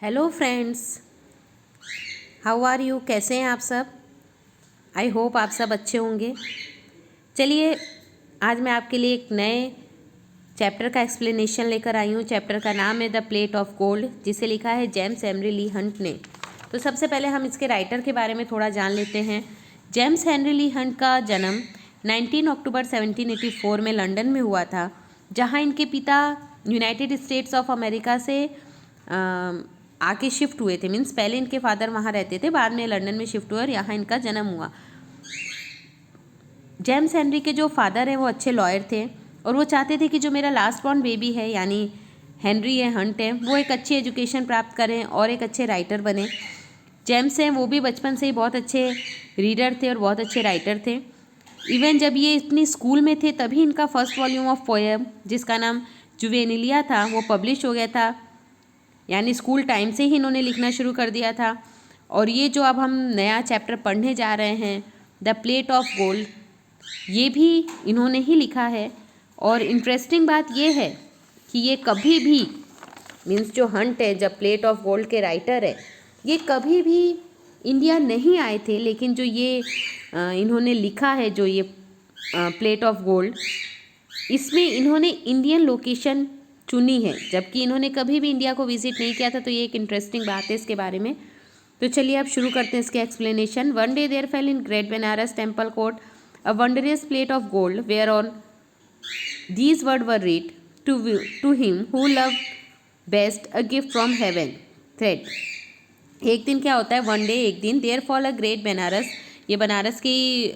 Hello friends, how are you? कैसे हैं आप सब? आई होप आप सब अच्छे होंगे। चलिए, आज मैं आपके लिए एक नए चैप्टर का एक्सप्लेनेशन लेकर आई हूँ। चैप्टर का नाम है द प्लेट ऑफ गोल्ड, जिसे लिखा है जेम्स हेनरी ली हंट ने। तो सबसे पहले हम इसके राइटर के बारे में थोड़ा जान लेते हैं। जेम्स हेनरी ली हंट का जन्म 19 अक्टूबर 1784 में लंदन में हुआ था, जहाँ इनके पिता यूनाइटेड स्टेट्स ऑफ अमेरिका से आके शिफ्ट हुए थे। मीन्स पहले इनके फादर वहाँ रहते थे, बाद में लंदन में शिफ्ट हुए और यहाँ इनका जन्म हुआ। जेम्स हेनरी के जो फादर हैं वो अच्छे लॉयर थे और वो चाहते थे कि जो मेरा लास्ट बॉर्न बेबी है यानी हेनरी है, हंट है, वो एक अच्छी एजुकेशन प्राप्त करें और एक अच्छे राइटर बने। जेम्स हैं वो भी बचपन से ही बहुत अच्छे रीडर थे और बहुत अच्छे राइटर थे। इवन जब ये इतनी स्कूल में थे तभी इनका फर्स्ट वॉल्यूम ऑफ पोएम, जिसका नाम जुवेनिलिया था, वो पब्लिश हो गया था। यानी स्कूल टाइम से ही इन्होंने लिखना शुरू कर दिया था। और ये जो अब हम नया चैप्टर पढ़ने जा रहे हैं, द प्लेट ऑफ गोल्ड, ये भी इन्होंने ही लिखा है। और इंटरेस्टिंग बात ये है कि ये कभी भी, मीन्स जो हंट है, जब प्लेट ऑफ गोल्ड के राइटर है, ये कभी भी इंडिया नहीं आए थे। लेकिन जो ये इन्होंने लिखा है, जो ये प्लेट ऑफ गोल्ड, इसमें इन्होंने इंडियन लोकेशन चुनी है, जबकि इन्होंने कभी भी इंडिया को विजिट नहीं किया था। तो ये एक इंटरेस्टिंग बात है इसके बारे में। तो चलिए अब शुरू करते हैं इसके explanation. One day there fell in great Banaras temple court a wondrous plate of gold where on these word were read to him who love best a gift from heaven thread. एक दिन क्या होता है, वन डे, एक दिन, there fall a great Banaras, ये बनारस की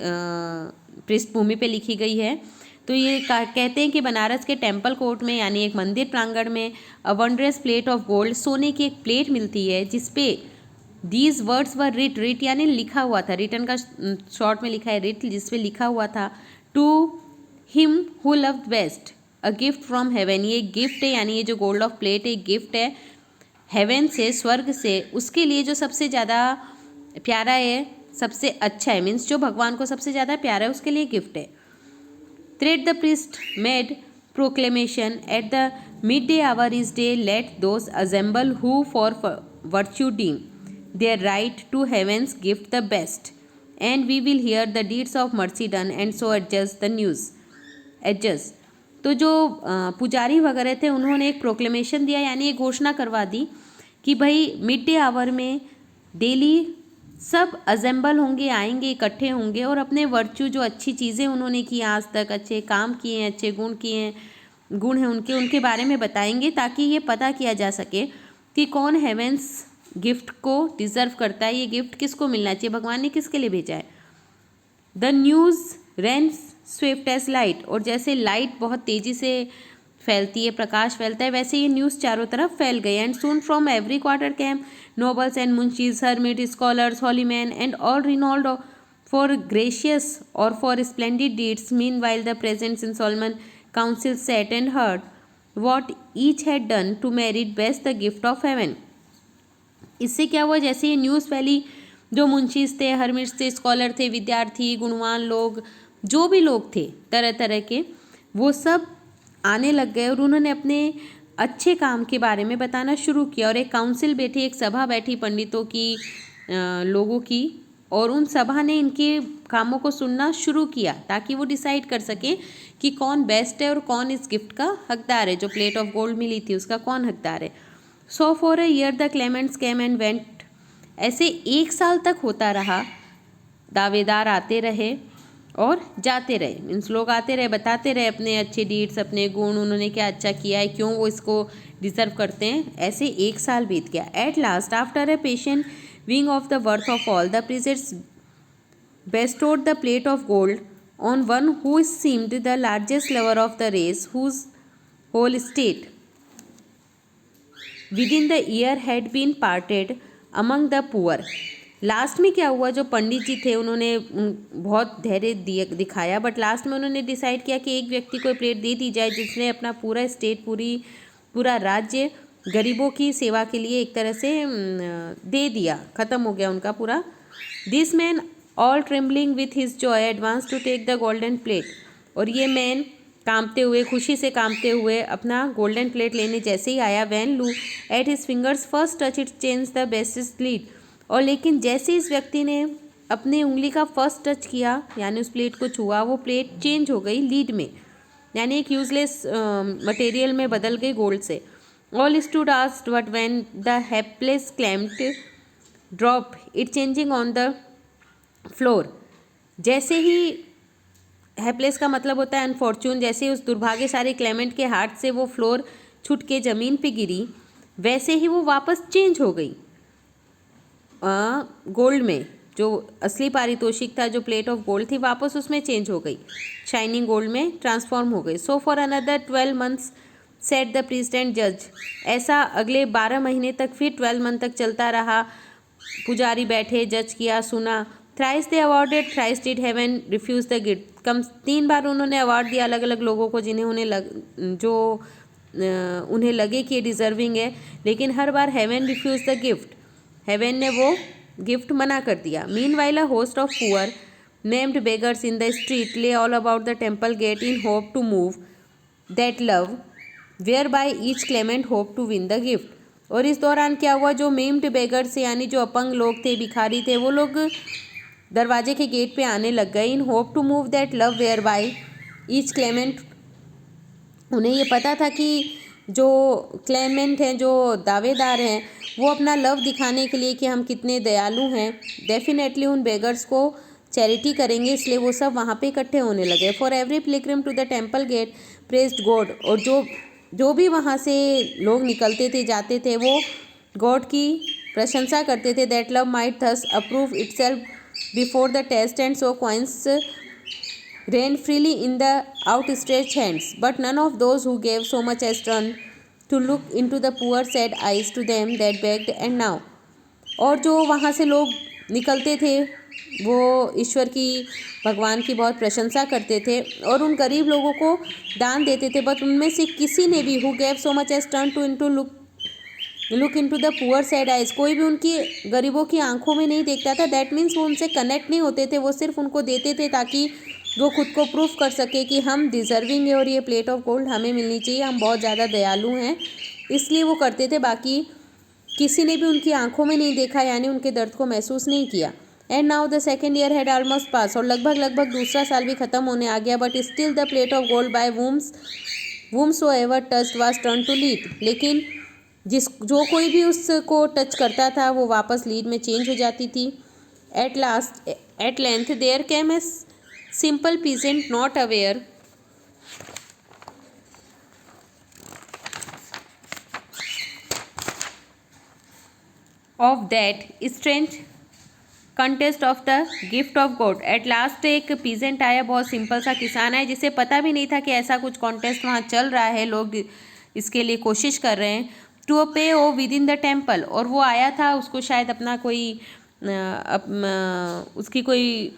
पृष्ठभूमि पे लिखी गई है। तो ये कहते हैं कि बनारस के टेम्पल कोर्ट में यानी एक मंदिर प्रांगण में अ वंडरस प्लेट ऑफ गोल्ड, सोने की एक प्लेट मिलती है जिसपे दीज वर्ड्स वर रिट यानी लिखा हुआ था, रिटन का शॉर्ट में लिखा है रिट, जिसपे लिखा हुआ था to him who loved best a gift from heaven. ये गिफ्ट है, यानी ये जो गोल्ड ऑफ प्लेट है गिफ्ट है हेवन से, स्वर्ग से, उसके लिए जो सबसे ज़्यादा प्यारा है, सबसे अच्छा है, मीन्स जो भगवान को सबसे ज़्यादा प्यारा है, उसके लिए गिफ्ट है। Thread the priest made proclamation at the midday hour each day, let those assemble who for virtue deem their right to heaven's gift the best, and we will hear the deeds of mercy done and so adjust the news adjust। तो जो पुजारी वगैरह थे उन्होंने एक proclamation दिया, यानी एक घोषणा करवा दी कि भाई मिड डे आवर में डेली सब असेंबल होंगे, आएंगे, इकट्ठे होंगे और अपने वर्च्यू, जो अच्छी चीज़ें उन्होंने की आज तक, अच्छे काम किए हैं, अच्छे गुण हैं उनके बारे में बताएंगे, ताकि ये पता किया जा सके कि कौन हेवेंस गिफ्ट को डिज़र्व करता है, ये गिफ्ट किसको मिलना चाहिए, भगवान ने किसके लिए भेजा है। The news ran swift as light, और जैसे लाइट बहुत तेज़ी से फैलती है, प्रकाश फैलता है, वैसे ये न्यूज़ चारों तरफ फैल गई। And soon from every quarter came nobles and munchies, hermits, scholars, holy men, and all renowned for gracious or for splendid deeds. Meanwhile, the presents in Solomon council sat and heard what each had done to merit best the gift of heaven। इससे क्या हुआ, जैसे ये news फैली, जो मुंशीज थे, hermits थे, scholar थे, विद्यार्थी, गुणवान लोग, जो भी लोग थे तरह तरह के, वो सब आने लग गए और उन्होंने अपने अच्छे काम के बारे में बताना शुरू किया। और एक काउंसिल बैठी, एक सभा बैठी पंडितों की, लोगों की, और उन सभा ने इनके कामों को सुनना शुरू किया ताकि वो डिसाइड कर सके कि कौन बेस्ट है और कौन इस गिफ्ट का हकदार है, जो प्लेट ऑफ गोल्ड मिली थी उसका कौन हकदार है। So for a year the Clements came and went, ऐसे 1 साल तक होता रहा। दावेदार आते रहे और जाते रहे, मीन्स लोग आते रहे, बताते रहे अपने अच्छे डीड्स, अपने गुण, उन्होंने क्या अच्छा किया है, क्यों वो इसको डिजर्व करते हैं। ऐसे 1 साल बीत गया। At last after a patient wing of the worth of all the priests bestowed the plate of gold on one who seemed the largest lover of the race, whose whole state within the year had been parted among the poor। Last में क्या हुआ, जो पंडित जी थे उन्होंने बहुत धैर्य दिखाया, but last में उन्होंने डिसाइड किया कि एक व्यक्ति को प्लेट दे दी जाए जिसने अपना पूरा स्टेट, पूरा राज्य गरीबों की सेवा के लिए एक तरह से दे दिया, ख़त्म हो गया उनका पूरा। This man all trembling with his joy advance to take the golden plate, और ये मैन कांपते हुए, खुशी से कांपते हुए अपना गोल्डन प्लेट लेने जैसे ही आया, वैन लू at his fingers first touch it change the basis lead. और लेकिन जैसे इस व्यक्ति ने अपनी उंगली का फर्स्ट टच किया, यानी उस प्लेट को छुआ, वो प्लेट चेंज हो गई लीड में, यानी एक यूजलेस मटेरियल में बदल गई गोल्ड से। All stood asked but when the helpless clamped drop it changing on the floor. जैसे ही, हेल्पलेस का मतलब होता है अनफॉर्चून, जैसे उस दुर्भाग्यशाली क्लेमेंट के हाथ से वो फ्लोर छूट के ज़मीन पे गिरी, वैसे ही वो वापस चेंज हो गई गोल्ड में। जो असली पारितोषिक था, जो प्लेट ऑफ गोल्ड थी, वापस उसमें चेंज हो गई, शाइनिंग गोल्ड में ट्रांसफॉर्म हो गई। So for another 12 months set the president जज। ऐसा अगले 12 महीने तक, फिर 12 मंथ तक चलता रहा। पुजारी बैठे, जज किया, सुना। Thrice they awarded, thrice did heaven refuse the gift. कम 3 बार उन्होंने अवार्ड दिया अलग अलग लोगों को, जिन्हें उन्हें लगे कि ये डिज़र्विंग है, लेकिन हर बार heaven refuse the gift, heaven ने वो गिफ्ट मना कर दिया। Meanwhile a host of poor named beggars in the street lay all about the temple gate in hope to move that love where by each claimant hope to win the gift. और इस दौरान क्या हुआ, जो maimed beggars यानी जो अपंग लोग थे, भिखारी थे, वो लोग दरवाजे के गेट पे आने लग गए। In hope to move that love where by each clement. उन्हें ये पता था कि जो क्लेमेंट हैं, जो दावेदार हैं, वो अपना लव दिखाने के लिए कि हम कितने दयालु हैं, डेफिनेटली उन बेगर्स को चैरिटी करेंगे, इसलिए वो सब वहाँ पे इकट्ठे होने लगे। For every pilgrim to the temple gate praised God. और जो भी वहाँ से लोग निकलते थे, जाते थे, वो गॉड की प्रशंसा करते थे। That love might thus approve itself before the test and so coins rained freely in the outstretched hands, but none of those who gave so much as turned to look into the poor sad eyes to them that begged and now। और जो वहाँ से लोग निकलते थे, वो ईश्वर की, भगवान की बहुत प्रशंसा करते थे और उन गरीब लोगों को दान देते थे, बट उनमें से किसी ने भी who gave so much as turn to into look into the poor sad eyes, कोई भी उनकी गरीबों की आंखों में नहीं देखता था। दैट मीन्स वो उनसे कनेक्ट नहीं होते थे, वो सिर्फ उनको देते थे ताकि वो खुद को प्रूफ कर सके कि हम डिज़र्विंग है और ये प्लेट ऑफ गोल्ड हमें मिलनी चाहिए, हम बहुत ज़्यादा दयालु हैं, इसलिए वो करते थे। बाकी किसी ने भी उनकी आंखों में नहीं देखा, यानी उनके दर्द को महसूस नहीं किया। And now the second year had almost pass. और लगभग दूसरा साल भी ख़त्म होने आ गया। But still the plate of gold by whom so ever touched was turn to lead. लेकिन जो कोई भी उसको टच करता था, वो वापस लीड में चेंज हो जाती थी। At length there came a simple peasant not aware of that strange contest of the gift of God। At last एक पीजेंट आया, बहुत सिंपल सा किसान है, जिसे पता भी नहीं था कि ऐसा कुछ कॉन्टेस्ट वहाँ चल रहा है, लोग इसके लिए कोशिश कर रहे हैं। टू अ पे ओ विद इन द टेम्पल। और वो आया था, उसको शायद अपना कोई उसकी कोई,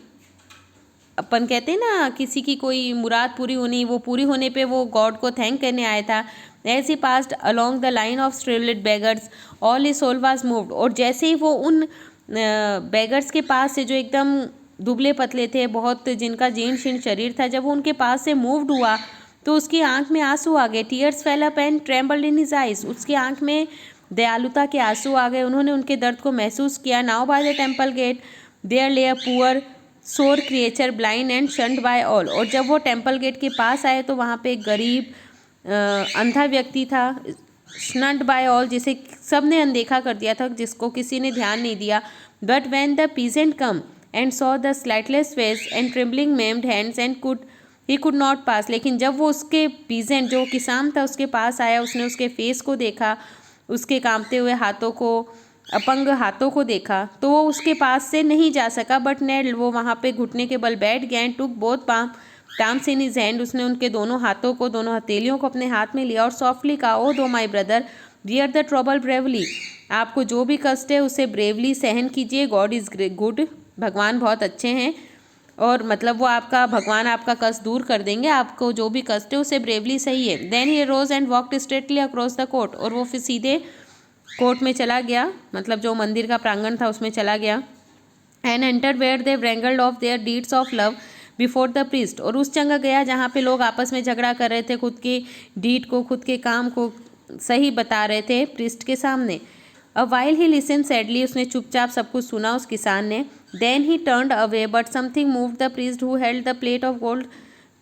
अपन कहते हैं ना, किसी की कोई मुराद पूरी होनी, वो पूरी होने पे वो गॉड को थैंक करने आया था। As he passed along the line of straggled beggars all his soul was moved. और जैसे ही वो उन बेगर्स के पास से, जो एकदम दुबले पतले थे, बहुत जिनका जीर्ण शीर्ण शरीर था, जब वो उनके पास से मूव्ड हुआ तो उसकी आंख में आंसू आ गए। Tears fail up and trembled in his eyes. उसकी आंख में दयालुता के आंसू आ गए, उन्होंने उनके दर्द को महसूस किया। Now by the temple gate there lay a poor sore creature blind and shunned by all. और जब वो टेम्पल गेट के पास आए तो वहाँ पे एक गरीब अंधा व्यक्ति था, शंड बाय ऑल, जिसे सब ने अनदेखा कर दिया था, जिसको किसी ने ध्यान नहीं दिया। But when the peasant came and saw the sightless face and trembling maimed hands and he could not pass. लेकिन जब वो उसके पीजेंट, जो किसान था, उसके पास आया, उसने उसके फेस को देखा, उसके कांपते हुए हाथों को, अपंग हाथों को देखा, तो वो उसके पास से नहीं जा सका। बट नेड वो वहाँ पे घुटने के बल बैठ गया and took both palms in his hand. उसने उनके दोनों हाथों को, दोनों हथेलियों को अपने हाथ में लिया और सॉफ्टली कहा, ओ दो my brother bear the trouble bravely. आपको जो भी कष्ट है उसे ब्रेवली सहन कीजिए। God is good. भगवान बहुत अच्छे हैं, और मतलब वो आपका, भगवान आपका कष्ट दूर कर देंगे। आपको जो भी कष्ट है उसे ब्रेवली सही है। Then he rose and walked straightly across the court. और वो फिर सीधे कोर्ट में चला गया, मतलब जो मंदिर का प्रांगण था उसमें चला गया। And enter where they wrangled of there deeds of love before the priest, और उस जगह गया जहाँ पे लोग आपस में झगड़ा कर रहे थे, खुद के डीड को, खुद के काम को सही बता रहे थे प्रीस्ट के सामने। A while he listen sadly, उसने चुपचाप सब कुछ सुना उस किसान ने। Then he turned away but something moved the priest who held the plate of gold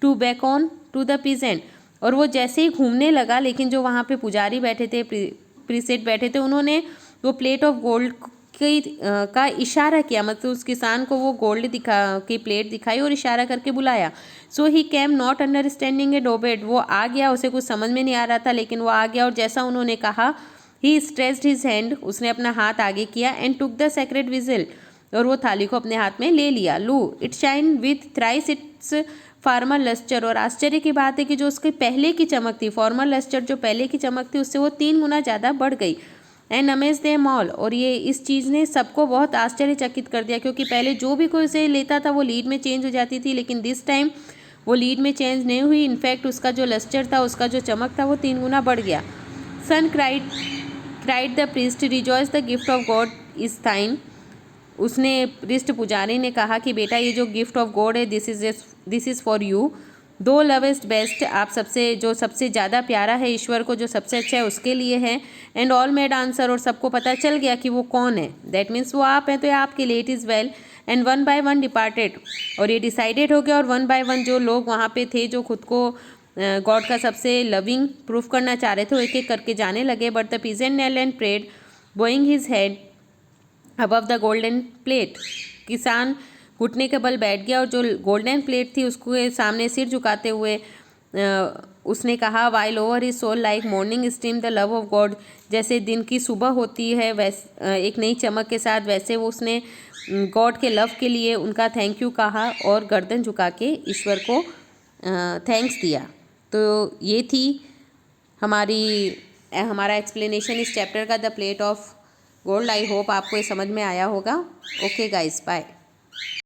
to back on to the peasant, और वो जैसे ही घूमने लगा, लेकिन जो वहाँ पे पुजारी बैठे थे, प्रीसेट बैठे थे, उन्होंने वो प्लेट ऑफ गोल्ड का इशारा किया, मतलब उस किसान को वो गोल्ड की प्लेट दिखाई और इशारा करके बुलाया। So he came not understanding it obeyed, वो आ गया, उसे कुछ समझ में नहीं आ रहा था लेकिन वो आ गया, और जैसा उन्होंने कहा ही स्ट्रेच्ड हिज हैंड, उसने अपना हाथ आगे किया, and took the sacred vigil, और वो थाली को अपने हाथ में ले लिया। Lo it shine with thrice its former lustre, और आश्चर्य की बात है कि जो उसके पहले की चमक थी, फॉर्मर लस्टर जो पहले की चमक थी, उससे वो 3 गुना ज़्यादा बढ़ गई। एंड अमेज देम ऑल, और ये इस चीज़ ने सबको बहुत आश्चर्यचकित कर दिया, क्योंकि पहले जो भी कोई उसे लेता था वो लीड में चेंज हो जाती थी, लेकिन दिस टाइम वो लीड में चेंज नहीं हुई। इनफैक्ट उसका जो लस्टर था, उसका जो चमक था, वो 3 गुना बढ़ गया। Son cried the priest, rejoice the gift of God is thine, उसने प्रीस्ट पुजारी ने कहा कि बेटा ये जो गिफ्ट ऑफ गॉड है, this is for you. Thou lovest best, आप सबसे जो सबसे ज़्यादा प्यारा है ईश्वर को, जो सबसे अच्छा है उसके लिए है। एंड ऑल मेड आंसर, और सबको पता चल गया कि वो कौन है, दैट मीन्स वो आप हैं, तो ये आपके लिए, it is well. And one by one departed, और ये डिसाइडेड हो गया, और वन बाय वन जो लोग वहाँ पे थे, जो खुद को गॉड का सबसे लविंग प्रूफ करना चाह रहे थे, वो एक एक करके जाने लगे। But the peasant knelt and prayed bowing his head above the golden plate, किसान घुटने के बल बैठ गया, और जो गोल्डन प्लेट थी उसके सामने सिर झुकाते हुए उसने कहा, while over his soul like morning steam the love of God, जैसे दिन की सुबह होती है एक नई चमक के साथ, वैसे वो उसने गॉड के लव के लिए उनका थैंक यू कहा, और गर्दन झुका के ईश्वर को थैंक्स दिया। तो ये थी हमारा एक्सप्लेनेशन इस चैप्टर का, the plate of gold. I hope आपको ये समझ में आया होगा। Okay guys, bye.